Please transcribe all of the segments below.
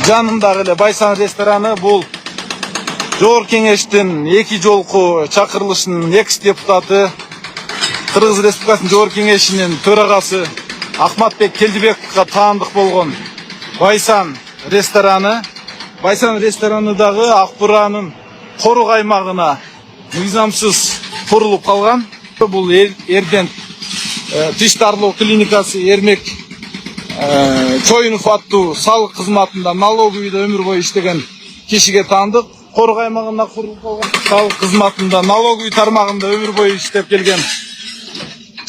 жанындагы эле Байсан рестораны бул Жогорку Кеңештин 2 жолку чакырылышынын экс-депутаты, Кыргыз Республикасынын Жогорку Кеңешинин төрагасы Ахматбек Келдибековго таандык болгон Байсан рестораны. Байсан рестораны дагы Акбуранын корук аймагына мыйзамсыз курулуп калган. Бул Эрдент тиш дарылоо клиникасы Эрмек Чоюнов аттуу салык кызматында налоговыйда өмүр бою иштеген кишиге таандык. Корук аймагына курулуп калган салык кызматында налоговый тармагында өмүр бою иштеп келген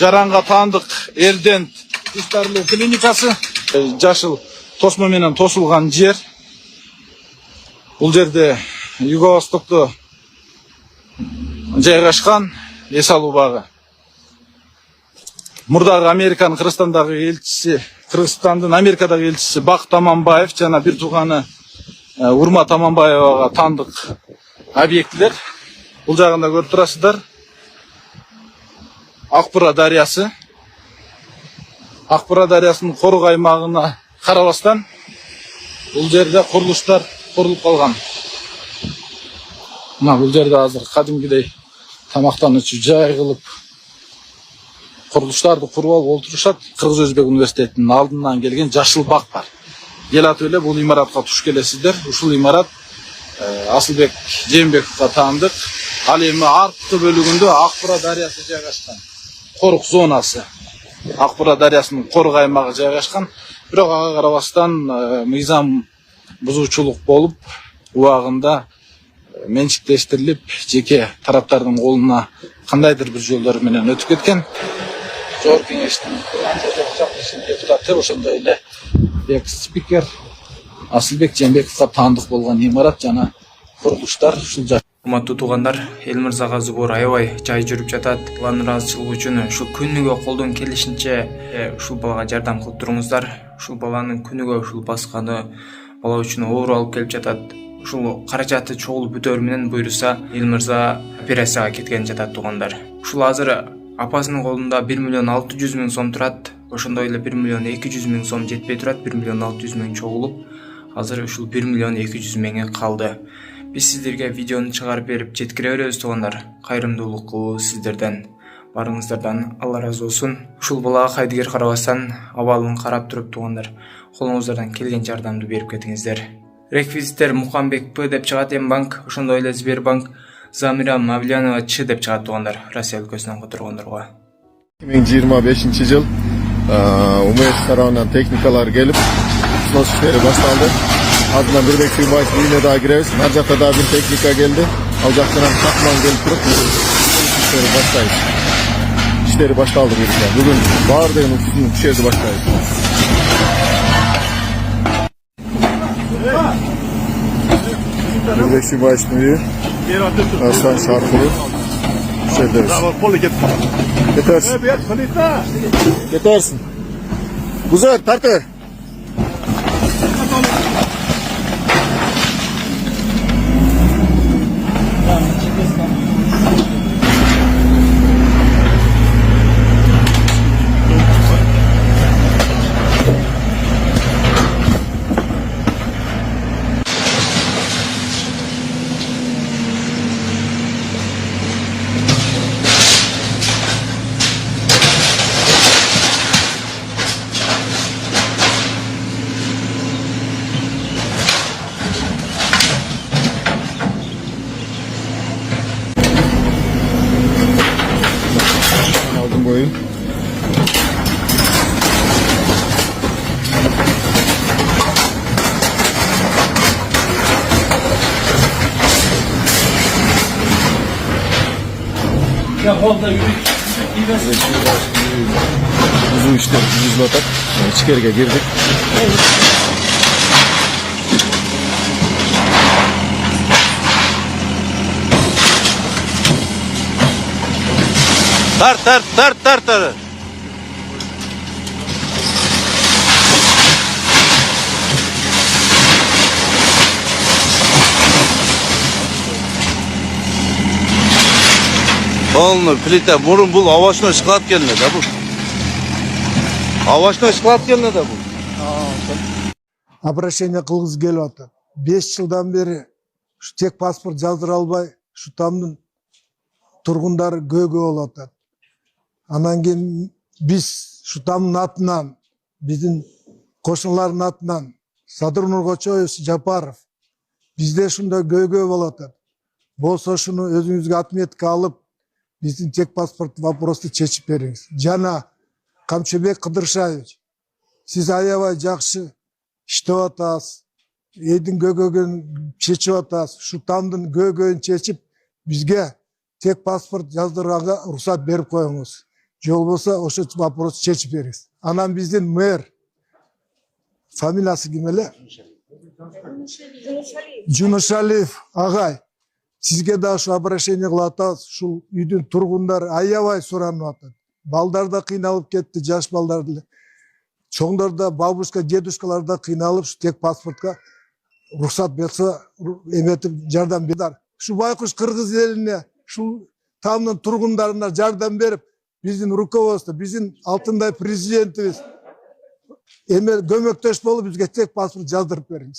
жаранга таандык Эрдент тиш дарылоо клиникасы. Жашыл тосмо менен тосулган жер. Бул жерде Юго-Востокто жайгашкан эс алуу багы. Мурдагы Американын Кыргызстандагы элчиси, Кыргызстандын Америкадагы элчиси Бак Таманбаев жана бир тууганы Урма Таманбаевага таандык объектилер. Бул жагында көрүп турасыздар. Акбура дарыясы. Акбура дарыясынын корук аймагына карабастан бул жерде курулуштар курулуп калган. Мына бул жерде азыр кадимгидей тамактануучу жай кылып курулуштарды куруп алып олтурушат. Кыргыз Өзбек университетинин алдынан келген жашыл бак бар. Эл аты эле бул имаратка туш келесиздер. Ушул имарат Асылбек Жээнбековго таандык. Ал эми арткы бөлүгүндө Акбура дарыясы жайгашкан. Корук зонасы. Акбура дарыясынын корук аймагы жайгашкан. Бирок ага карабастан мыйзам бузуучулук болуп, убагында менчиктештирилип, жеке тараптардын колуна кандайдыр бир жолдор менен өтүп кеткен. Жогорку Кеңештин депутаты, ошондой эле экс-спикер Асылбек Жээнбековго таандык болгон имарат жана курулуштар ушул жер. Урматтуу туугандар, эл мырзага зубур аябай жай жүрүп жатат. Алардын ыраазычылыгы үчүн ушул күнүгө колдон келишинче ушул балага жардам кылып туруңуздар. Ушул баланын күнүгө ушул басканы бала үчүн оор алып келип жатат. Ушул каражаты чогулуп бүтөр менен буйруса, эл мырза операцияга кеткен жатат туугандар. Ушул азыр апасынын колунда 1.600.000 сом турат. Ошондой эле 1.200.000 сом жетпей турат. 1.600.000 чогулуп, азыр ушул 1.200.000 калды. Биз сиздерге видеону чыгарып берип жеткире беребиз туугандар. Кайрымдуулуку сиздерден, барыңыздардан Алла разы болсун. Ушул балага кайдыгер карабастан абалын карап туруп туугандар, колуңуздардан келген жардамды берип кетиңиздер. Реквизиттер Мукамбек П деп чыгат, М-банк, ошондой эле Сбербанк, Замира Мавлянова Ч деп чыгат туугандар, Россия өлкөсүнөн которгондорго. 2025 жыл УМС тарабынан техникалар келип, снос иштери башталды. Ardından Birbek Suymaç birine daha gireriz. Her jakta daha bir teknika geldi. Al jaktadan takman gelip durup işleri başlayız. İşleri başladı birlikte. Bugün bağırdığın usulünü düşerdi başlayız. Birbek Suymaç müyü Aslan Şarkılı düşerdiriz. Yetersin. Yetersin. Güzel, tartı. Aldım boyu. Ya oldu yürü. Uzun işte buzlatak. İçeriye girdik. Tart. Olmuyor plita burun bul avaşına şıklat gelene de bu. Avaşına şıklat gelene de bu. обращение кылгысы келип атат. 5 жылдан бери ушу тек паспорт жаздыра албай, ушу тамдын тургундары көйгөй болуп атат. Анан кийин биз ушу тамдын атынан, биздин кошуналардын атынан Садыр Кочоевич Жапаров бизде ушундай көйгөй болуп атат. Болсо ушуну өзүңүзгө отметка алып, биздин тек паспорт вопросту чечип бериңиз. Жана Камчыбек Кыдыршаевич, сиз аябай жакшы иштеп атасыз. Элдин көйгөйүн чечип атасыз. Ушу тамдын көйгөйүн чечип, бизге тек паспорт жаздырганга уруксат берип коюңуз. Же болбосо ошо вопросту чечип бериңиз. Анан биздин мэр, фамилиясы ким эле? Жунушалиев агай. Сизге да ушу обращение кылып атабыз. Ушул үйдүн тургундары аябай суранып атат. Балдар да кыйналып кетти, жаш балдар деле. Чоңдор да, бабушка, дедушкалар да кыйналып, тек паспортко уруксат берсе, эметип жардам берди. Ушу байкуш кыргыз элине, ушул тамдын тургундарына жардам берип, биздин руководство, биздин алтындай президентибиз көмөктөш болуп, бизге тек паспорт жаздырып бериңиз.